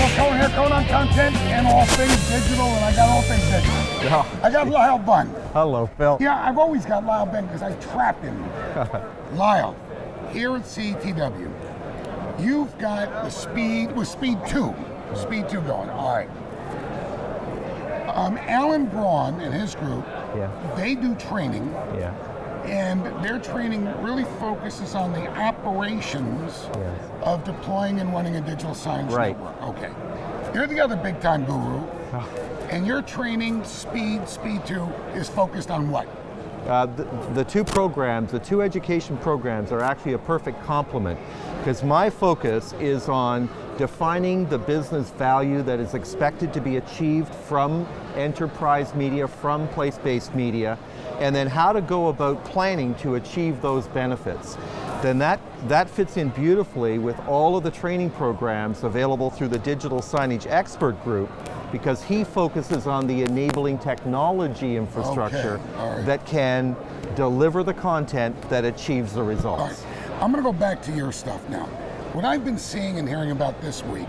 Co here, code on content and all things digital, and I got all things digital. Yeah. I got Lyle Bunn. Hello, Phil. Yeah, I've always got Lyle Bunn because I trap him. Lyle, here at CTW, you've got the Speed 2 going. All right. Alan Braun and his group, they do training. Yeah. And their training really focuses on the operations of deploying and running a digital signage network. Okay. You're the other big time guru. And your training, Speed 2, is focused on what? The two programs, the two education programs are actually a perfect complement because my focus is on defining the business value that is expected to be achieved from enterprise media, from place-based media, and then how to go about planning to achieve those benefits. Then that fits in beautifully with all of the training programs available through the Digital Signage Expert Group, because he focuses on the enabling technology infrastructure that can deliver the content that achieves the results. All right. I'm going to go back to your stuff now. What I've been seeing and hearing about this week,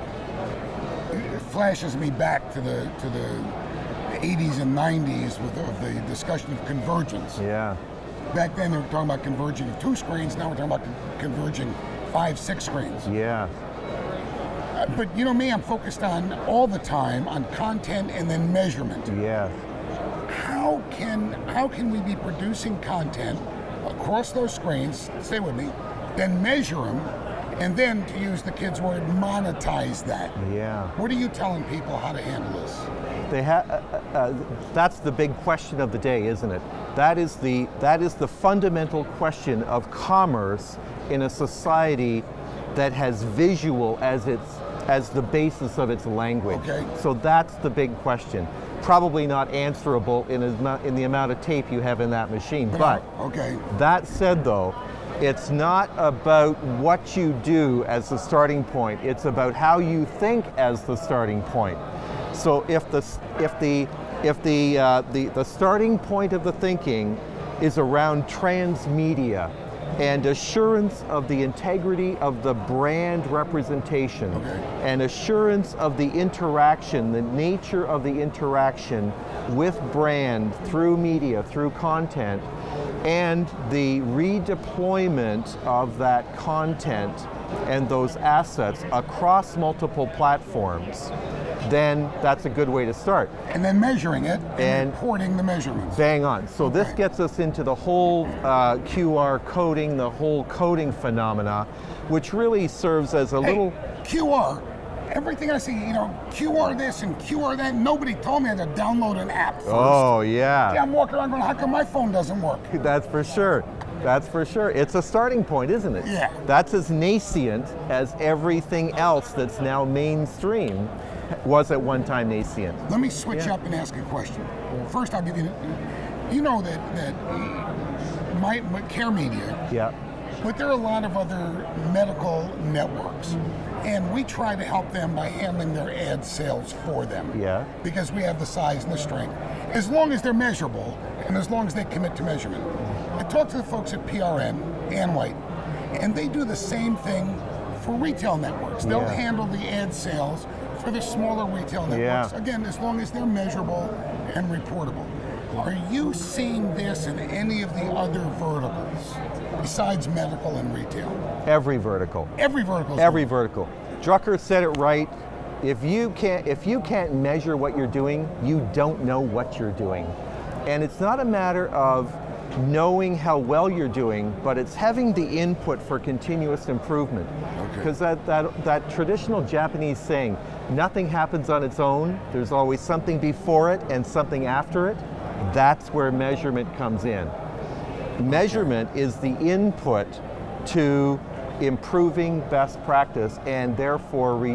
it flashes me back to the 80s and 90s of the discussion of convergence. Yeah. Back then they were talking about converging of 2 screens, now we're talking about converging 5, 6 screens. Yeah. But you know me, I'm focused on all the time on content and then measurement. Yeah. How can we be producing content across those screens, stay with me, then measure them, and then, to use the kids' word, monetize that? Yeah. What are you telling people how to handle this? That's the big question of the day, isn't it? That is the fundamental question of commerce in a society that has visual as the basis of its language. Okay. So that's the big question. Probably not answerable in the amount of tape you have in that machine. But that said, though, it's not about what you do as the starting point. It's about how you think as the starting point. So if the starting point of the thinking is around transmedia and assurance of the integrity of the brand representation and assurance of the interaction, the nature of the interaction with brand through media, through content, and the redeployment of that content and those assets across multiple platforms, then that's a good way to start. And then measuring it and reporting the measurements. Bang on. So this gets us into the whole QR coding, the whole coding phenomena, which really serves as a little... QR, everything I see, QR this and QR that, nobody told me I had to download an app first. Oh, yeah. I'm walking around going, how come my phone doesn't work? That's for sure. That's for sure. It's a starting point, isn't it? Yeah. That's as nascent as everything else that's now mainstream was at one time nascent. Let me switch up and ask a question. First, I'll give you, that my Care Media, but there are a lot of other medical networks, and we try to help them by handling their ad sales for them. Yeah. Because we have the size and the strength, as long as they're measurable and as long as they commit to measurement. I talked to the folks at PRN, Ann White, and they do the same thing for retail networks. They'll handle the ad sales for the smaller retail networks, again, as long as they're measurable and reportable. Are you seeing this in any of the other verticals besides medical and retail? Every vertical. Every vertical. Every vertical. Drucker said it right. If you can't measure what you're doing, you don't know what you're doing. And it's not a matter of knowing how well you're doing, but it's having the input for continuous improvement. Because that traditional Japanese saying, nothing happens on its own, there's always something before it and something after it, that's where measurement comes in. Measurement is the input to improving best practice and therefore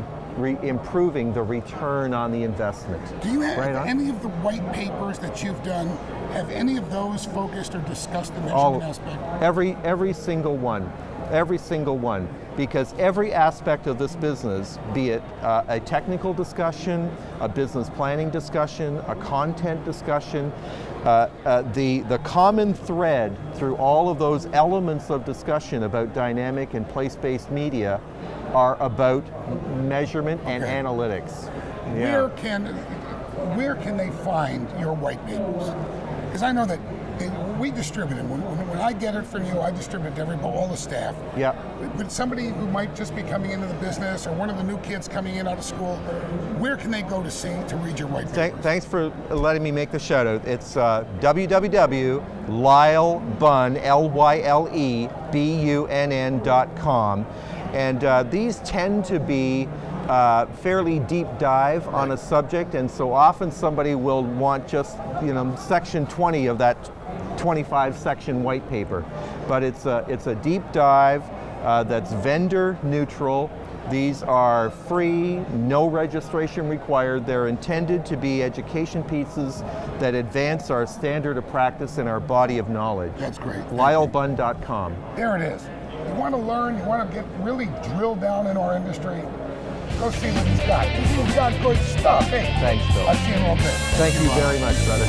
improving the return on the investment. Do you have any of the white papers that you've done, have any of those focused or discussed the measurement aspect? Every single one. Every single one. Because every aspect of this business, be it a technical discussion, a business planning discussion, a content discussion, the common thread through all of those elements of discussion about dynamic and place-based media are about measurement and analytics. Where can they find your white papers? Because I know that we distribute them. When I get it from you, I distribute it to all the staff. Yeah. But somebody who might just be coming into the business, or one of the new kids coming in out of school, where can they go to read your white papers? Thanks for letting me make the shout out. It's www.lylebunn, LYLEBUNN.com. And these tend to be fairly deep dive on a subject, and so often somebody will want just section 20 of that 25 section white paper, but it's a deep dive that's vendor neutral. These are free, no registration required. They're intended to be education pieces that advance our standard of practice and our body of knowledge. That's great. LyleBunn.com. There it is. You want to learn, you want to get really drilled down in our industry, go see what he's got. He's got good stuff. Hey, thanks, Phil. I'll see you in a little bit. Thank you very much, brother.